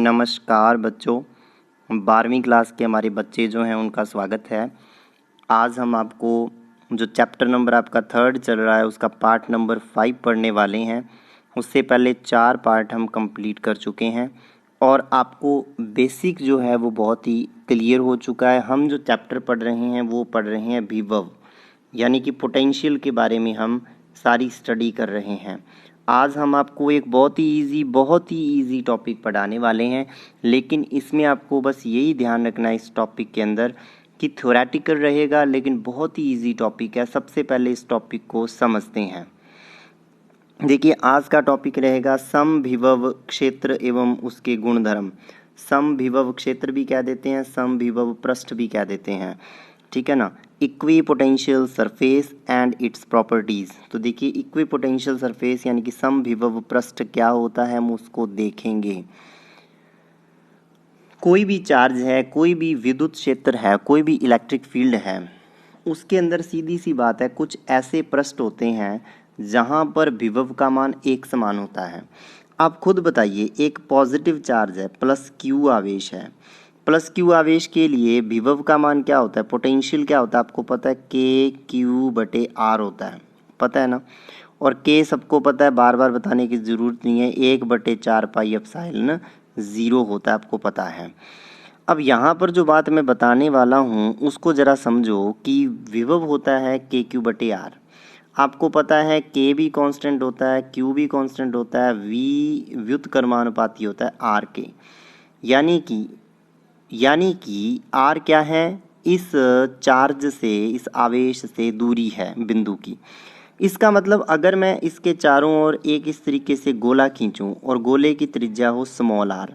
नमस्कार बच्चों, 12वीं क्लास के हमारे बच्चे जो हैं उनका स्वागत है। आज हम आपको जो चैप्टर नंबर आपका 3rd चल रहा है उसका पार्ट नंबर 5 पढ़ने वाले हैं। उससे पहले 4 पार्ट हम कंप्लीट कर चुके हैं और आपको बेसिक जो है वो बहुत ही क्लियर हो चुका है। हम जो चैप्टर पढ़ रहे हैं वो पढ़ रहे हैं विभव, यानी कि पोटेंशियल के बारे में हम सारी स्टडी कर रहे हैं। आज हम आपको एक बहुत ही इजी टॉपिक पढ़ाने वाले हैं, लेकिन इसमें आपको बस यही ध्यान रखना है इस टॉपिक के अंदर कि थ्योरेटिकल रहेगा, लेकिन बहुत ही इजी टॉपिक है। सबसे पहले इस टॉपिक को समझते हैं। देखिए, आज का टॉपिक रहेगा समविभव क्षेत्र एवं उसके गुणधर्म। समविभव क्षेत्र भी कह देते हैं, समविभव पृष्ठ भी कह देते हैं, ठीक है ना। Equi potential surface and it's properties. तो देखिए, इक्वी पोटेंशियल सरफेस यानी कि समविभव पृष्ठ क्या होता है, हम उसको देखेंगे। कोई भी चार्ज है, कोई भी विद्युत क्षेत्र है, कोई भी इलेक्ट्रिक फील्ड है, उसके अंदर सीधी सी बात है कुछ ऐसे पृष्ठ होते हैं जहाँ पर विभव का मान एक समान होता है। आप खुद बताइए, एक पॉजिटिव चार्ज है, प्लस क्यू आवेश है, प्लस क्यू आवेश के लिए विभव का मान क्या होता है, पोटेंशियल क्या होता है, आपको पता है के क्यू बटे आर होता है, पता है ना। और के सबको पता है, बार बार बताने की ज़रूरत नहीं है, 1/4 पाई एप्सिलॉन 0 होता है, आपको पता है। अब यहाँ पर जो बात मैं बताने वाला हूँ उसको ज़रा समझो कि विभव होता है के क्यू बटे आर। आपको पता है के भी कांस्टेंट होता है, क्यू भी कांस्टेंट होता है, वी व्युत्क्रमानुपाती होता है आर के। यानी कि आर क्या है, इस चार्ज से, इस आवेश से दूरी है बिंदु की। इसका मतलब अगर मैं इसके चारों ओर एक इस तरीके से गोला खींचूं और गोले की त्रिज्या हो स्मॉल आर,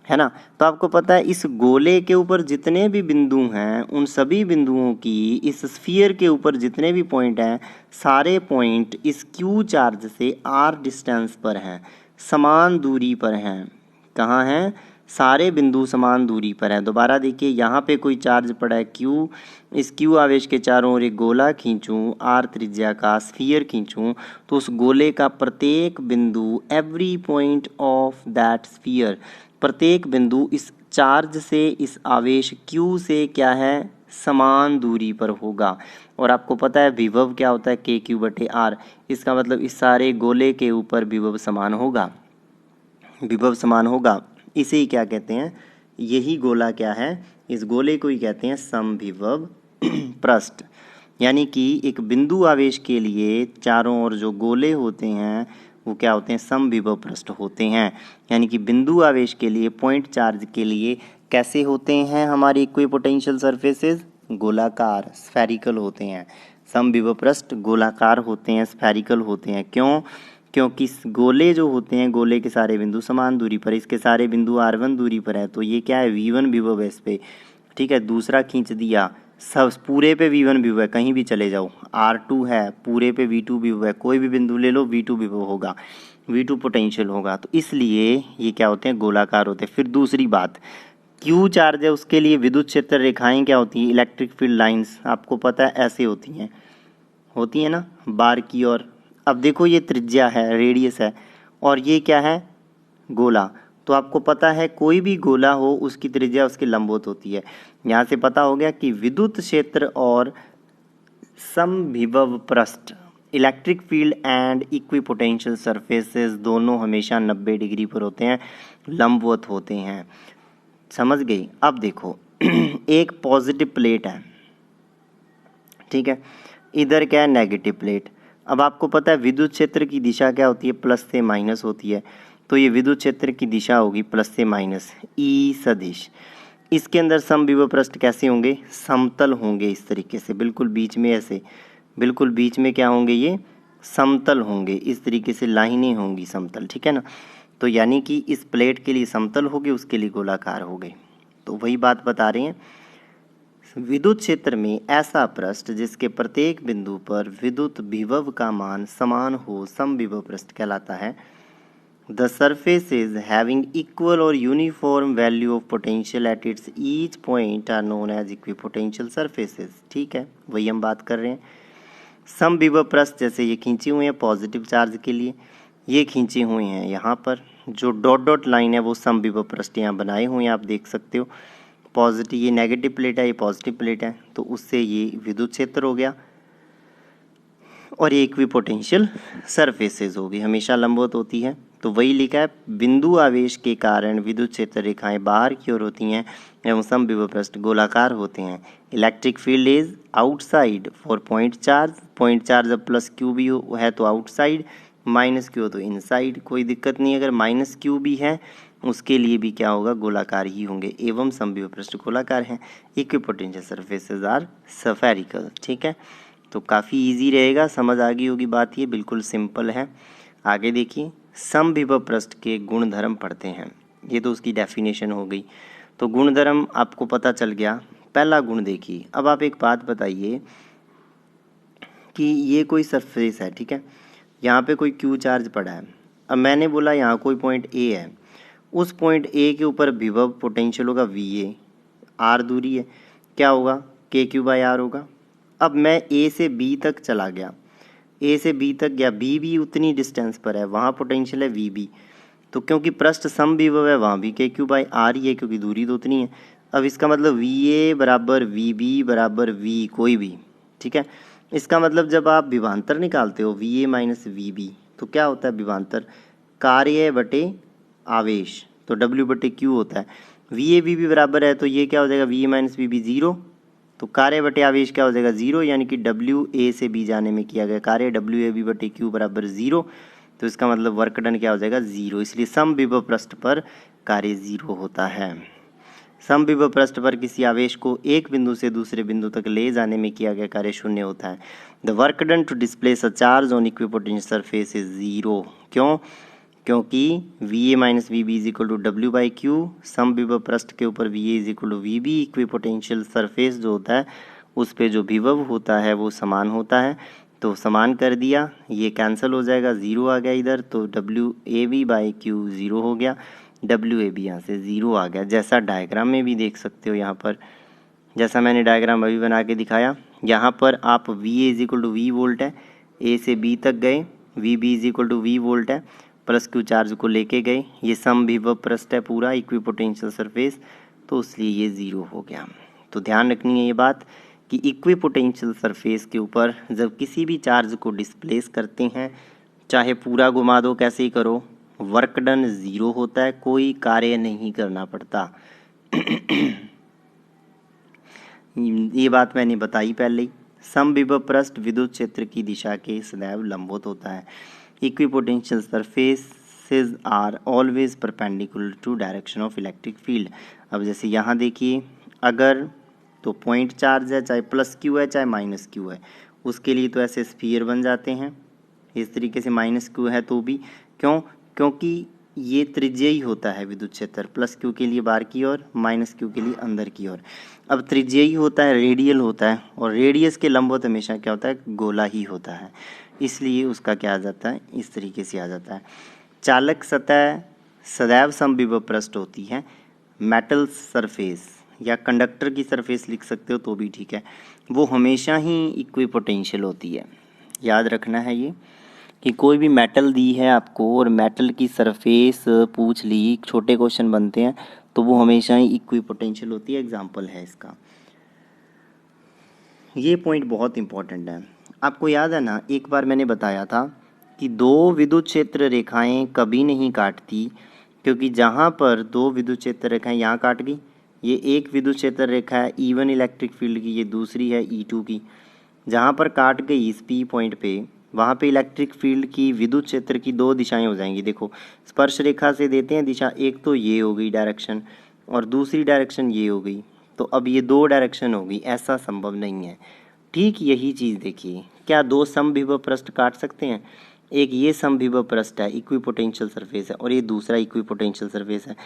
है ना, तो आपको पता है इस गोले के ऊपर जितने भी बिंदु हैं उन सभी बिंदुओं की, इस स्फीयर के ऊपर जितने भी पॉइंट हैं, सारे पॉइंट इस क्यू चार्ज से आर डिस्टेंस पर हैं, समान दूरी पर हैं। कहाँ हैं? सारे बिंदु समान दूरी पर हैं। दोबारा देखिए, यहाँ पे कोई चार्ज पड़ा है क्यू, इस क्यू आवेश के चारों ओर एक गोला खींचूं, आर त्रिज्या का स्फीयर खींचूं, तो उस गोले का प्रत्येक बिंदु, every point of that sphere, प्रत्येक बिंदु इस चार्ज से, इस आवेश Q से क्या है, समान दूरी पर होगा। और आपको पता है विभव क्या होता है, के क्यू बटे आर। इसका मतलब इस सारे गोले के ऊपर विभव समान होगा, विभव समान होगा। इसे ही क्या कहते हैं, यही गोला क्या है, इस गोले को ही कहते हैं समविभव पृष्ठ। यानी कि एक बिंदु आवेश के लिए चारों ओर जो गोले होते हैं वो क्या होते हैं, समविभव पृष्ठ होते हैं। यानी कि बिंदु आवेश के लिए, पॉइंट चार्ज के लिए कैसे होते हैं हमारी इक्विपोटेंशियल सरफेसेस, गोलाकार, स्फेरिकल होते हैं। समविभव पृष्ठ गोलाकार होते हैं, स्फेरिकल होते हैं। क्यों? क्योंकि गोले जो होते हैं, गोले के सारे बिंदु समान दूरी पर, इसके सारे बिंदु r1 दूरी पर है, तो ये क्या है, v1 विभव है इस पे, ठीक है। दूसरा खींच दिया, सब पूरे पे v1 विभव है, कहीं भी चले जाओ, r2 है, पूरे पे v2 विभव है, कोई भी बिंदु ले लो v2 विभव होगा, v2 पोटेंशियल होगा। तो इसलिए ये क्या होते हैं, गोलाकार होते हैं। फिर दूसरी बात, क्यू चार्ज है उसके लिए विद्युत क्षेत्र रेखाएं क्या होती हैं, इलेक्ट्रिक फील्ड लाइंस, आपको पता है ऐसे होती हैं ना, बार की ओर। अब देखो, ये त्रिज्या है, रेडियस है, और ये क्या है, गोला। तो आपको पता है कोई भी गोला हो उसकी त्रिज्या उसके लंबवत होती है। यहाँ से पता हो गया कि विद्युत क्षेत्र और समविभव पृष्ठ, electric field and equipotential surfaces दोनों हमेशा 90 डिग्री पर होते हैं, लंबवत होते हैं। समझ गई? अब देखो एक पॉजिटिव प्लेट है, ठीक है, इधर क्या है, नेगेटिव प्लेट। अब आपको पता है विद्युत क्षेत्र की दिशा क्या होती है, प्लस से माइनस होती है, तो ये विद्युत क्षेत्र की दिशा होगी प्लस से माइनस, ई सदिश। इसके अंदर समविभव पृष्ठ कैसे होंगे, समतल होंगे, इस तरीके से, बिल्कुल बीच में ऐसे, बिल्कुल बीच में क्या होंगे, ये समतल होंगे, इस तरीके से लाइनें होंगी समतल, ठीक है ना। तो यानी कि इस प्लेट के लिए समतल हो गए, उसके लिए गोलाकार हो गए। तो वही बात बता रहे हैं, विद्युत क्षेत्र में ऐसा पृष्ठ जिसके प्रत्येक बिंदु पर विद्युत विभव का मान समान हो, समविभव पृष्ठ कहलाता है। The surfaces having equal or uniform value of potential at its each point are known as equipotential surfaces। ठीक है, वही हम बात कर रहे हैं। समविभव पृष्ठ जैसे ये खींचे हुए हैं पॉजिटिव चार्ज के लिए, ये खींचे हुए हैं यहाँ पर, जो डॉट डॉट लाइन है वो समविभव पृष्ठ यहाँ बनाए हुए हैं, आप देख सकते हो। पॉजिटिव, ये नेगेटिव प्लेट है, ये पॉजिटिव प्लेट है, तो उससे ये विद्युत क्षेत्र हो गया और ये इक्विपोटेंशियल सरफेसेस होगी, हमेशा लंबवत होती है। तो वही लिखा है, बिंदु आवेश के कारण विद्युत क्षेत्र रेखाएं बाहर की ओर होती हैं एवं समविभव पृष्ठ गोलाकार होते हैं। Electric field is outside for point charge जब प्लस क्यू भी है तो आउटसाइड, माइनस क्यू हो तो इनसाइड। कोई दिक्कत नहीं, अगर माइनस क्यू भी है उसके लिए भी क्या होगा, गोलाकार ही होंगे एवं समविभव पृष्ठ गोलाकार हैं। Equipotential surfaces are spherical. ठीक है, तो काफ़ी इजी रहेगा, समझ आ गई होगी बात, ये बिल्कुल सिंपल है। आगे देखिए, समविभव पृष्ठ के गुणधर्म पढ़ते हैं। ये तो उसकी डेफिनेशन हो गई, तो गुणधर्म आपको पता चल गया। पहला गुण देखिए, अब आप एक बात बताइए कि ये कोई सरफेस है, ठीक है, यहाँ पे कोई क्यू चार्ज पड़ा है। अब मैंने बोला यहाँ कोई पॉइंट ए है, उस पॉइंट ए के ऊपर विभव पोटेंशियल होगा वी ए, आर दूरी है, क्या होगा, के क्यू बाई आर होगा। अब मैं ए से बी तक चला गया, ए से बी तक गया, बी भी उतनी डिस्टेंस पर है, वहाँ पोटेंशियल है वी बी, तो क्योंकि पृष्ठ समविभव है वहाँ भी के क्यू बाई आर ही है, क्योंकि दूरी तो उतनी है। अब इसका मतलब वी ए बराबर वी बी बराबर वी कोई भी, ठीक है। इसका मतलब जब आप विभवांतर निकालते हो V A minus V B, तो क्या होता है विभवांतर, कार्य बटे आवेश, तो डब्ल्यू बटे क्यू होता है। वी ए वी बी बराबर है, तो ये क्या हो जाएगा, V A minus V B zero, तो कार्य बटे आवेश क्या हो जाएगा, जीरो, यानी कि डब्ल्यू ए से बी जाने में किया गया कार्य डब्ल्यू ए बी बटे क्यू बराबर जीरो, तो इसका मतलब वर्क डन क्या हो जाएगा, जीरो। इसलिए समविभव पृष्ठ पर कार्य जीरो होता है। समविभव पृष्ठ पर किसी आवेश को एक बिंदु से दूसरे बिंदु तक ले जाने में किया गया कार्य शून्य होता है। The work done to displace a charge on equipotential surface is zero. क्यों, क्योंकि V A minus V B is equal to W by Q, समविभव पृष्ठ के ऊपर V A is equal to V B, equipotential surface जो होता है उस पे जो विभव होता है वो समान होता है, तो समान कर दिया, ये कैंसिल हो जाएगा, ज़ीरो आ गया इधर, तो W A B by Q zero हो गया, डब्ल्यू ए बी यहाँ से ज़ीरो आ गया। जैसा डायग्राम में भी देख सकते हो यहाँ पर, जैसा मैंने डायग्राम अभी बना के दिखाया, यहाँ पर आप V A is equal to V volt है, ए से बी तक गए, V B is equal to V volt है, प्लस क्यू चार्ज को लेके गए, ये समविभव पृष्ठ है पूरा इक्विपोटेंशियल सरफेस, तो इसलिए ये ज़ीरो हो गया। तो ध्यान रखनी है ये बात कि इक्विपोटेंशियल सरफेस के ऊपर जब किसी भी चार्ज को डिस्प्लेस करते हैं, चाहे पूरा घुमा दो कैसे ही करो, वर्क डन ज़ीरो होता है, कोई कार्य नहीं करना पड़ता। ये बात मैंने बताई पहले ही। समविभव पृष्ठ विद्युत क्षेत्र की दिशा के सदैव लंबवत होता है। Equipotential surfaces are always perpendicular to direction of electric field. अब जैसे यहाँ देखिए, अगर तो पॉइंट चार्ज है, चाहे प्लस क्यू है चाहे माइनस क्यू है, उसके लिए तो ऐसे स्फीयर बन जाते हैं इस तरीके से, माइनस क्यू है तो भी, क्यों, क्योंकि ये त्रिज्यीय ही होता है विद्युत क्षेत्र, प्लस क्यू के लिए बाहर की ओर, माइनस क्यू के लिए अंदर की ओर। अब त्रिज्यीय ही होता है, रेडियल होता है, और रेडियस के लंबवत हमेशा क्या होता है, गोला ही होता है, इसलिए उसका क्या आ जाता है, इस तरीके से आ जाता है। चालक सतह सदैव समविभव पृष्ठ होती है। मेटल सरफेस या कंडक्टर की सरफेस लिख सकते हो तो भी ठीक है, वो हमेशा ही इक्विपोटेंशियल होती है। याद रखना है ये कि कोई भी मेटल दी है आपको और मेटल की सरफेस पूछ ली, छोटे क्वेश्चन बनते हैं, तो वो हमेशा ही इक्विपोटेंशियल होती है। एग्जाम्पल है इसका, ये पॉइंट बहुत इंपॉर्टेंट है। आपको याद है ना, एक बार मैंने बताया था कि दो विद्युत क्षेत्र रेखाएं कभी नहीं काटती, क्योंकि जहाँ पर दो विद्युत क्षेत्र रेखाएं यहाँ काट गई, ये एक विद्युत क्षेत्र रेखा है E1 इलेक्ट्रिक फील्ड की, ये दूसरी है E2 की, जहाँ पर काट गई इस P पॉइंट पे, वहाँ पे इलेक्ट्रिक फील्ड की विद्युत क्षेत्र की दो दिशाएं हो जाएंगी। देखो स्पर्श रेखा से देते हैं दिशा, एक तो ये हो गई डायरेक्शन और दूसरी डायरेक्शन ये हो गई, तो अब ये दो डायरेक्शन हो गई, ऐसा संभव नहीं है। ठीक यही चीज़ देखिए, क्या दो समविभव पृष्ठ काट सकते हैं, एक ये समविभव पृष्ठ है, इक्विपोटेंशियल सरफेस है, और ये दूसरा इक्विपोटेंशियल सरफेस है।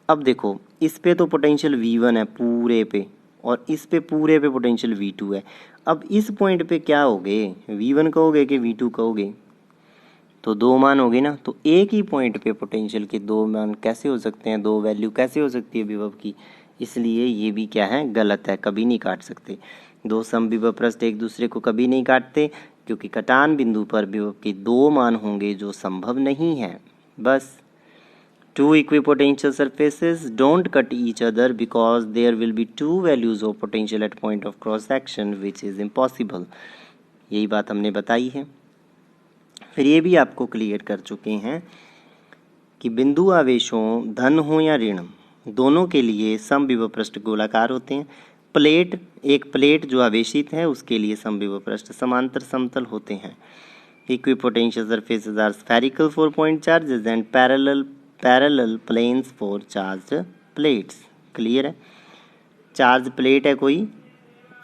अब देखो इस पे तो पोटेंशियल V1 है पूरे पे, और इस पे पूरे पे पोटेंशियल V2 है। अब इस पॉइंट पे क्या हो गए, V1 कहोगे कि V2 कहोगे, तो दो मान हो गए ना, तो एक ही पॉइंट पे पोटेंशियल के दो मान कैसे हो सकते हैं, दो वैल्यू कैसे हो सकती है विभव की, इसलिए ये भी क्या है, गलत है, कभी नहीं काट सकते। दो समविभव पृष्ठ एक दूसरे को कभी नहीं काटते, क्योंकि कटान बिंदु पर विभव के दो मान होंगे जो संभव नहीं है। बस Two equipotential surfaces don't cut each other because there will be two values of potential at point of cross section which is impossible. यही बात हमने बताई है। फिर ये भी आपको क्लियर कर चुके हैं कि बिंदु आवेशों धन हो या ऋण दोनों के लिए समविभव पृष्ठ गोलाकार होते हैं। एक प्लेट जो आवेशित है उसके लिए समविभव पृष्ठ समांतर समतल होते हैं। Equipotential surfaces are spherical for point charges and parallel planes for charged plates. Clear है। चार्ज प्लेट है कोई,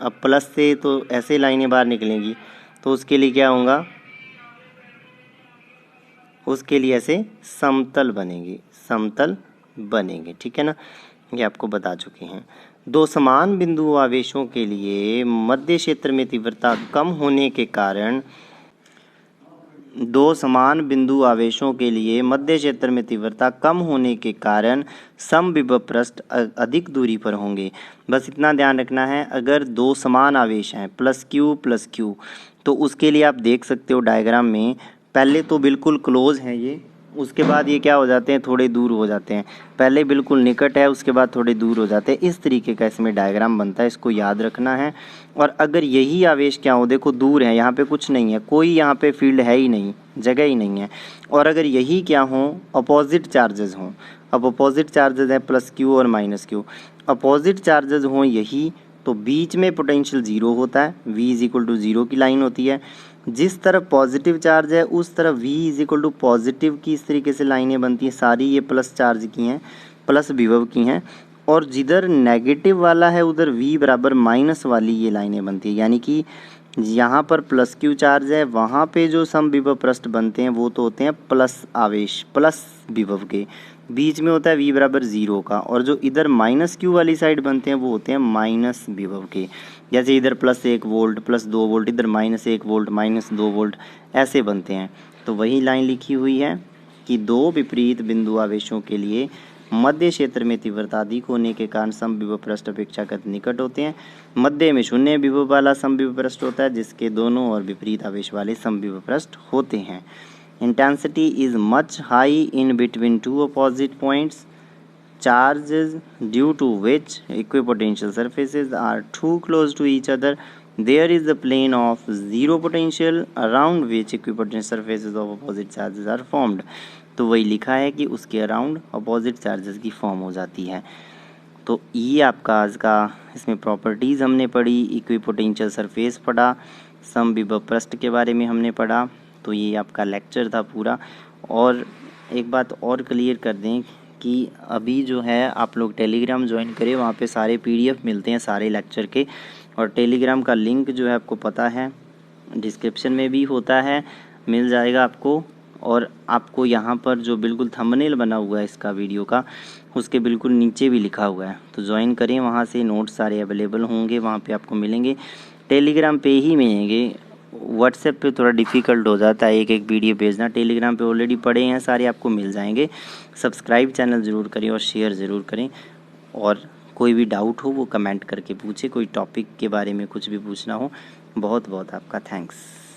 अब प्लस से तो ऐसे लाइनें बाहर निकलेंगी तो उसके लिए क्या होगा, उसके लिए ऐसे समतल बनेंगे। ठीक है ना, ये आपको बता चुके हैं। दो समान बिंदु आवेशों के लिए मध्य क्षेत्र में तीव्रता कम होने के कारण समविभव पृष्ठ अधिक दूरी पर होंगे। बस इतना ध्यान रखना है, अगर दो समान आवेश हैं प्लस क्यू तो उसके लिए आप देख सकते हो डायग्राम में, पहले तो बिल्कुल क्लोज हैं ये, उसके बाद ये क्या हो जाते हैं, थोड़े दूर हो जाते हैं। पहले बिल्कुल निकट है, उसके बाद थोड़े दूर हो जाते हैं। इस तरीके का इसमें डायग्राम बनता है, इसको याद रखना है। और अगर यही आवेश क्या हो, देखो दूर है, यहाँ पे कुछ नहीं है, कोई यहाँ पे फील्ड है ही नहीं, जगह ही नहीं है। और अगर यही क्या हो, अपोजिट चार्जेस हों, अब अपोजिट चार्जेस हैं प्लस क्यू और माइनस क्यू, अपोजिट चार्जेस हों यही, तो बीच में पोटेंशियल जीरो होता है, V is equal to zero की लाइन होती है। जिस तरफ पॉजिटिव चार्ज है उस तरफ V is equal to positive की इस तरीके से लाइनें बनती हैं, सारी ये प्लस चार्ज की हैं, प्लस विभव की हैं। और जिधर नेगेटिव वाला है उधर V बराबर माइनस वाली ये लाइनें बनती है, यानी कि यहाँ पर प्लस क्यू चार्ज है, वहाँ पे जो समविभव पृष्ठ बनते हैं वो तो होते हैं प्लस आवेश प्लस विभव के, बीच में होता है V बराबर ज़ीरो का, और जो इधर माइनस क्यू वाली साइड बनते हैं वो होते हैं माइनस विभव के। जैसे इधर प्लस 1 वोल्ट प्लस 2 वोल्ट, इधर माइनस 1 वोल्ट माइनस 2 वोल्ट, ऐसे बनते हैं। तो वही लाइन लिखी हुई है कि दो विपरीत बिंदु आवेशों के लिए मध्य क्षेत्र में तीव्रता अधिक होने के कारण समविभव पृष्ठ अपेक्षाकृत निकट होते हैं। मध्य में शून्य विभव वाला समविभव पृष्ठ होता है जिसके दोनों और विपरीत आवेश वाले समविभव पृष्ठ होते हैं। Intensity is much high in between two opposite points, charges due to which equipotential surfaces are too close to each other. There is a plane of zero potential around which equipotential surfaces of opposite charges are formed. तो वही लिखा है कि उसके around opposite charges की form हो जाती है। तो ये आपका आज का इसमें प्रॉपर्टीज़ हमने पढ़ी, इक्विपोटेंशियल सरफेस पढ़ा, समविभव पृष्ठ के बारे में हमने पढ़ा। तो ये आपका लेक्चर था पूरा। और एक बात और क्लियर कर दें कि अभी जो है आप लोग टेलीग्राम ज्वाइन करें, वहाँ पे सारे PDF मिलते हैं सारे लेक्चर के, और टेलीग्राम का लिंक जो है आपको पता है डिस्क्रिप्शन में भी होता है, मिल जाएगा आपको। और आपको यहाँ पर जो बिल्कुल थंबनेल बना हुआ है इसका वीडियो का, उसके बिल्कुल नीचे भी लिखा हुआ है, तो ज्वाइन करें, वहाँ से नोट्स सारे अवेलेबल होंगे, वहाँ पे आपको मिलेंगे। टेलीग्राम पे ही मिलेंगे, व्हाट्सएप पे थोड़ा डिफ़िकल्ट हो जाता है एक वीडियो भेजना। टेलीग्राम पे ऑलरेडी पड़े हैं सारे, आपको मिल जाएंगे। सब्सक्राइब चैनल ज़रूर करें और शेयर ज़रूर करें। और कोई भी डाउट हो वो कमेंट करके पूछे, कोई टॉपिक के बारे में कुछ भी पूछना हो। बहुत बहुत आपका थैंक्स।